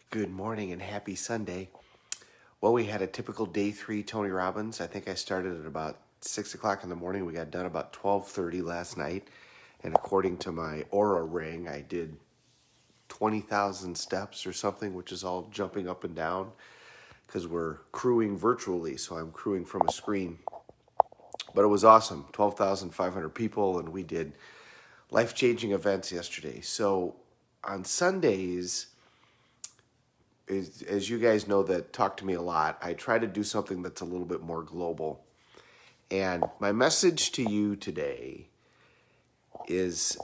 Good morning and happy Sunday. Well, we had a typical day 3 Tony Robbins. I think I started at about 6 o'clock in the morning. We got done about 12:30 last night. And according to my Aura ring, I did 20,000 steps or something, which is all jumping up and down because we're crewing virtually. So I'm crewing from a screen. But it was awesome. 12,500 people, and we did life-changing events yesterday. So on Sundays, as you guys know that talk to me a lot, I try to do something that's a little bit more global. And my message to you today is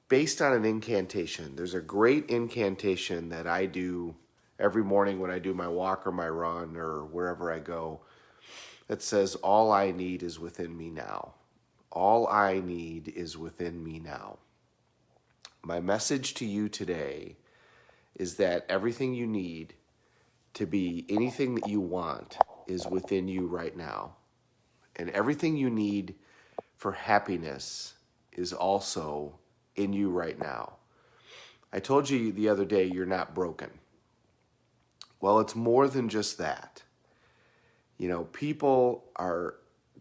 based on an incantation. There's a great incantation that I do every morning when I do my walk or my run or wherever I go that says, all I need is within me now. All I need is within me now. My message to you today is that everything you need to be anything that you want is within you right now. And everything you need for happiness is also in you right now. I told you the other day you're not broken. Well, it's more than just that. You know, people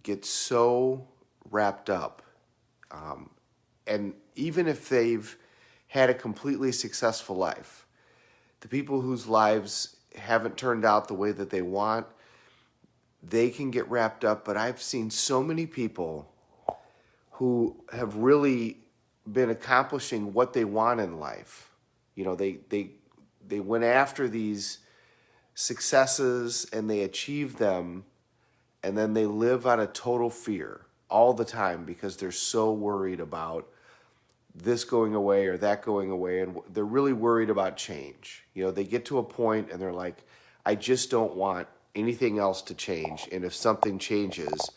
get so wrapped up, and even if they've had a completely successful life, the people whose lives haven't turned out the way that they want, they can get wrapped up. But I've seen so many people who have really been accomplishing what they want in life. You know, they went after these successes and they achieved them, and then they live out of total fear all the time because they're so worried about this going away or that going away, and they're really worried about change. You know, they get to a point and they're like, I just don't want anything else to change, and if something changes,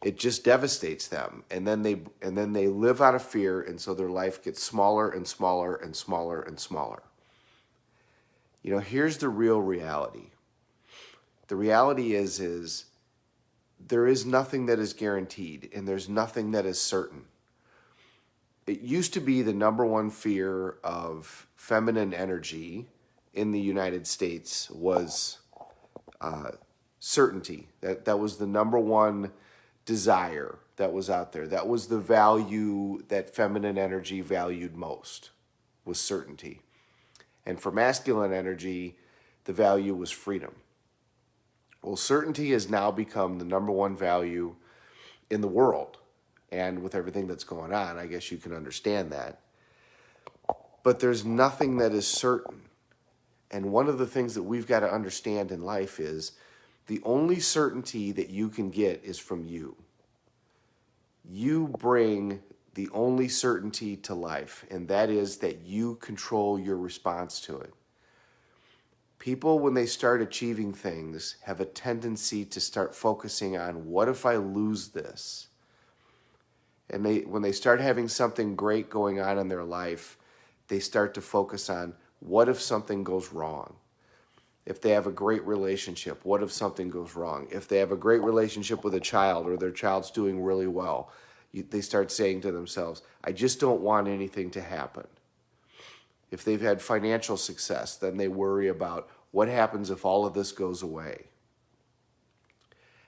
it just devastates them, and then they live out of fear, and so their life gets smaller and smaller and smaller and smaller. You know, here's the real reality. The reality is there is nothing that is guaranteed, and there's nothing that is certain. It used to be the number one fear of feminine energy in the United States was certainty. That was the number one desire that was out there. That was the value that feminine energy valued most, was certainty. And for masculine energy, the value was freedom. Well, certainty has now become the number one value in the world. And with everything that's going on, I guess you can understand that. But there's nothing that is certain. And one of the things that we've got to understand in life is the only certainty that you can get is from you. You bring the only certainty to life, and that is that you control your response to it. People, when they start achieving things, have a tendency to start focusing on, what if I lose this? And when they start having something great going on in their life, they start to focus on, what if something goes wrong? If they have a great relationship, what if something goes wrong? If they have a great relationship with a child, or their child's doing really well, they start saying to themselves, I just don't want anything to happen. If they've had financial success, then they worry about, what happens if all of this goes away?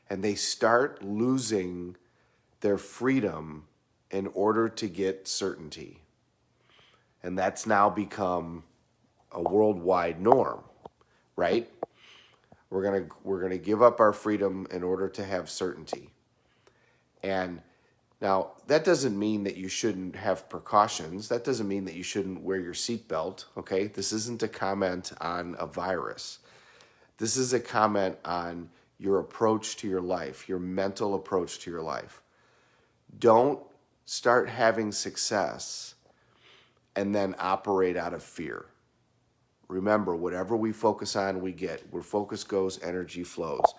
And they start losing their freedom in order to get certainty. And that's now become a worldwide norm, right? We're gonna give up our freedom in order to have certainty. And now, that doesn't mean that you shouldn't have precautions. That doesn't mean that you shouldn't wear your seatbelt, okay? This isn't a comment on a virus. This is a comment on your approach to your life, your mental approach to your life. Don't start having success and then operate out of fear. Remember, whatever we focus on, we get. Where focus goes, energy flows.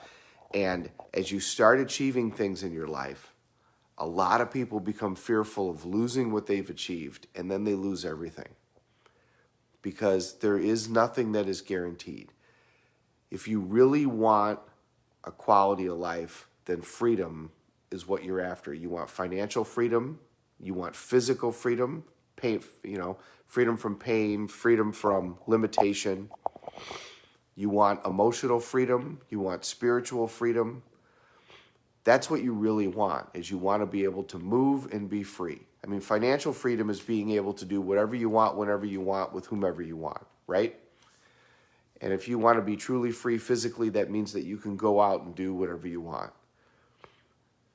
And as you start achieving things in your life, a lot of people become fearful of losing what they've achieved, and then they lose everything. Because there is nothing that is guaranteed. If you really want a quality of life, then freedom is what you're after. You want financial freedom, you want physical freedom, pain, freedom from pain, freedom from limitation. You want emotional freedom. You want spiritual freedom. That's what you really want, is you want to be able to move and be free. I mean, financial freedom is being able to do whatever you want, whenever you want, with whomever you want, right? And if you want to be truly free physically, that means that you can go out and do whatever you want.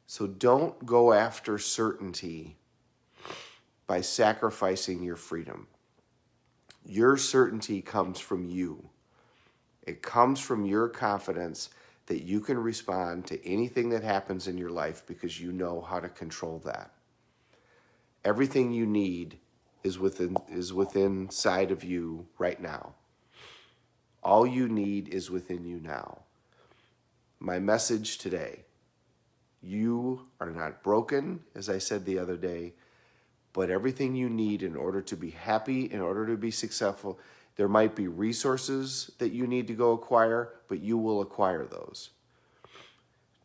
So don't go after certainty by sacrificing your freedom. Your certainty comes from you. It comes from your confidence that you can respond to anything that happens in your life because you know how to control that. Everything you need is within inside of you right now. All you need is within you now. My message today: you are not broken, as I said the other day, but everything you need in order to be happy, in order to be successful, there might be resources that you need to go acquire, but you will acquire those.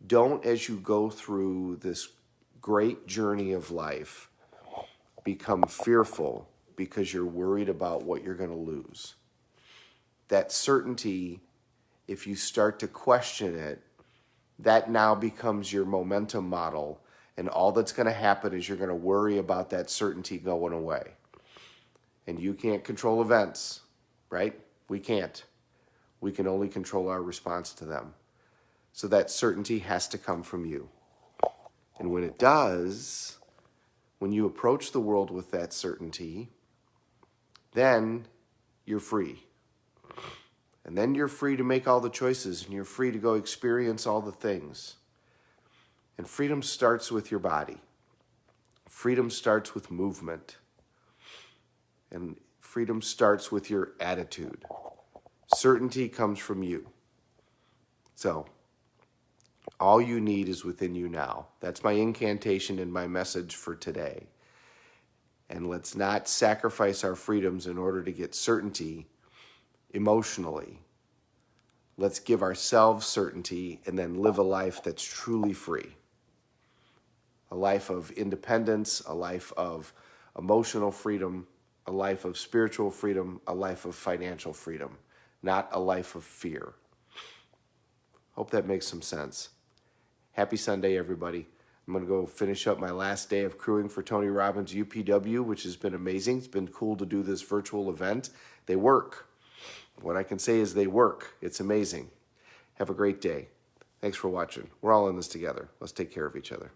Don't, as you go through this great journey of life, become fearful because you're worried about what you're going to lose. That certainty, if you start to question it, that now becomes your momentum model, and all that's going to happen is you're going to worry about that certainty going away. And you can't control events, right? We can't. We can only control our response to them. So that certainty has to come from you. And when it does, when you approach the world with that certainty, then you're free. And then you're free to make all the choices, and you're free to go experience all the things. And freedom starts with your body. Freedom starts with movement. And freedom starts with your attitude. Certainty comes from you. So, all you need is within you now. That's my incantation and my message for today. And let's not sacrifice our freedoms in order to get certainty emotionally. Let's give ourselves certainty and then live a life that's truly free. A life of independence, a life of emotional freedom, a life of spiritual freedom, a life of financial freedom, not a life of fear. Hope that makes some sense. Happy Sunday, everybody. I'm going to go finish up my last day of crewing for Tony Robbins UPW, which has been amazing. It's been cool to do this virtual event. They work. What I can say is they work. It's amazing. Have a great day. Thanks for watching. We're all in this together. Let's take care of each other.